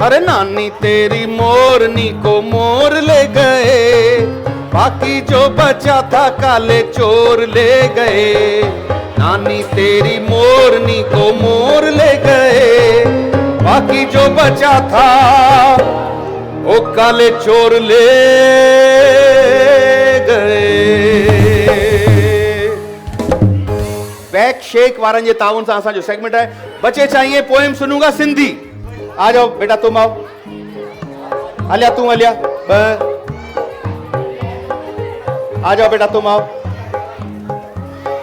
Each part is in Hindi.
अरे नानी तेरी मोरनी को मोर ले गए, बाकी जो बचा था काले चोर ले गए। नानी तेरी मोरनी को मोर ले गए, बाकी जो बचा था वो काले चोर ले गए। बैक शेक वारन जे ताउन सां असांजो सेगमेंट है। बच्चे चाहिए पोएम सुनूंगा सिंधी। आ जाओ बेटा, तुम आओ। अलिया तू अलिया आ जाओ बेटा, तुम आओ।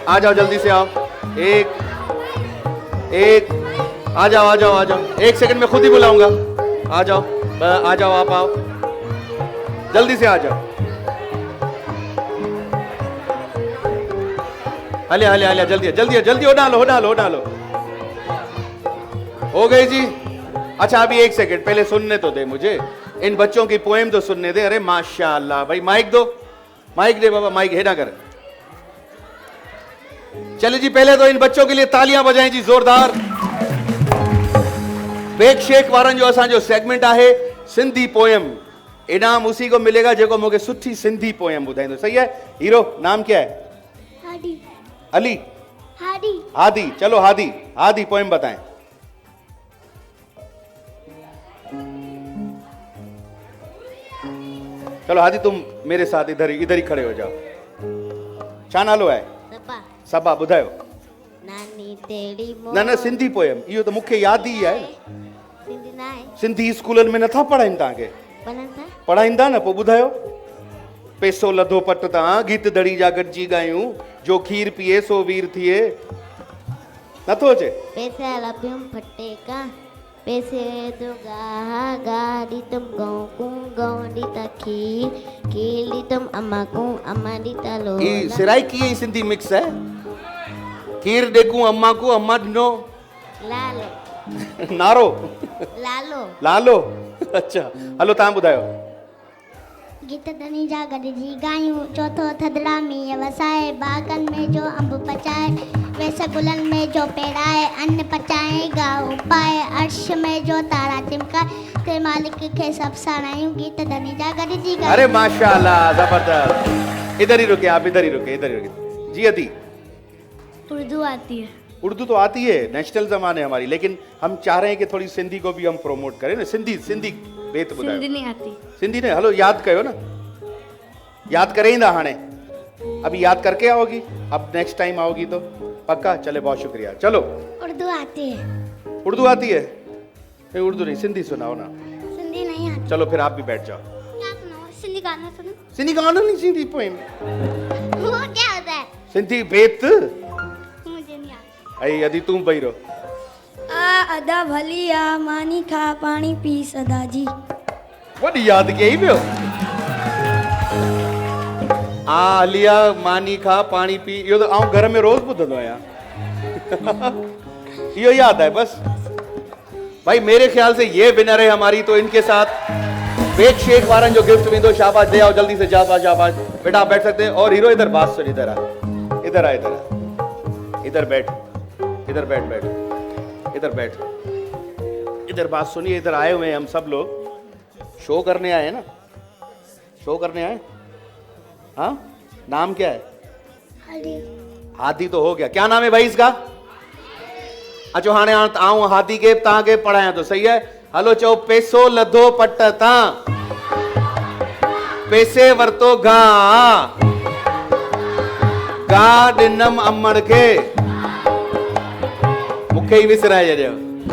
आ जाओ जल्दी से आओ। एक आ जाओ आ जाओ आ जाओ। 1 सेकंड में खुद ही बुलाऊंगा। आ जाओ आ जाओ, आप आओ जल्दी से आ जाओ। अलिया अलिया अलिया जल्दी जल्दी जल्दी, हो डालो हो डालो हो डालो। हो गई जी। अच्छा अभी 1 सेकंड पहले सुनने तो दे मुझे, इन बच्चों की पोएम तो सुनने दे। अरे माशाअल्लाह भाई, माइक दो, माइक दे बाबा, माइक हेडा कर। चलिए जी, पहले तो इन बच्चों के लिए तालियां बजाएं जी जोरदार। बेक शेक वारन जो असांजो सेगमेंट है सिंधी पोएम, इनाम उसी को मिलेगा जेको मूंखे सुठी सिंधी पोएम ॿुधाईंदो। सही है। हीरो नाम क्या है? हादी। अली? हादी। हादी। चलो हादी, हादी पोएम बताएं। चलो हादी, तुम मेरे साथ इधर ही खड़े हो जाओ। छा नालो है? सबा। सबा, ॿुधायो। नानी तेरी मोर। न सिंधी पोएम, इहो तो मूंखे यादि ई आहे। सिंधी ना है। सिंधी स्कूलनि में नथा पढ़ाइनि तव्हांखे? पढ़ंदा। पढ़ाईंदा न, पोइ ॿुधायो। पैसो लधो पट तां, गीत दड़ी जा गॾिजी ॻायूं, जो खीर पीए सो वीर थिए। नथो अचे? पैसे लबियुम फटे का, पैसे दो गा गा दी तुम गाँव को, गाँव दी ता खीर, खीर दी तुम अम्मा को, अम्मा दी ता लो। ई सिराई की ही सिंधी मिक्स है। खीर देखूं अम्मा को, अम्मा ॾिनो लालो। नारो लालो। लालो। अच्छा हलो तव्हां ॿुधायो। गीत दनी जा गॾिजी ॻायूं, चौथो थदड़ा में वसाए, बागन में जो अंब पचाए, वैसे गुलन में जो पेराए, अन्न पचाए गाओ पाए, अर्श में जो तारा चिमकाए, ते मालिक के सब सारायूं। गीत दनी जा गॾिजी ॻायूं। अरे माशाल्लाह, जबरदस्त। इधर ही रुके आप, इधर ही रुके, इधर ही रुके जी। अति उर्दू आती है। उर्दू तो आती है, नेशनल जबान है हमारी, लेकिन हम चाह रहे हैं कि थोड़ी सिंधी को भी हम प्रमोट करें ना। सिंधी बेत बुधायो। सिंधी नहीं आती। सिंधी ने हलो याद कयो ना, याद करे ईंदा हाणे। अभी याद करके आओगी, अब नेक्स्ट टाइम आओगी तो पक्का। चले बहुत शुक्रिया। चलो उर्दू आती है। उर्दू आती है? उर्दू नहीं, सिंधी सुनाओ ना। सिंधी नहीं आती। चलो फिर आप भी बैठ जाओ। क्या सुनाओ? सिंधी गाना सुनो। सिंधी गाना नहीं, सिंधी पोएम। वो क्या होता है? सिंधी बेत। मुझे नहीं आता। आई अदी तू बही रहो। आ अदा भलिया मानी खा पानी पी सदा जी। वही याद कई पियो। आ अलिया मानी खा पानी पी, इहो तो आऊं घर में रोज ॿुधंदो आहियां। इहो याद है बस। भाई मेरे ख्याल से ये विनर है हमारी, तो इनके साथ बेक शेक वारन जो गिफ्ट विंदो। शाबाश, दे आओ जल्दी से। शाबाश शाबाश बेटा, आप बैठ सकते हैं। और हीरो इधर बात सुन, इधर आ, इधर आ, इधर आ, इधर बैठ, इधर बैठ, बैठ इधर बैठ, इधर बात सुनिए। इधर आए हुए हैं हम सब लोग, शो करने आए हैं ना, शो करने आए। हाँ, नाम क्या है? हादी। हादी तो हो गया। क्या नाम है भाई इसका? अच्छा हाणे आऊं हादी के तव्हांखे पढ़ायां तो सही है। हलो चओ, पैसो लधो पट तां, पैसे वरतो गा, गा ॾिनम अमड़ खे, मूंखे ई विसराए छॾियो।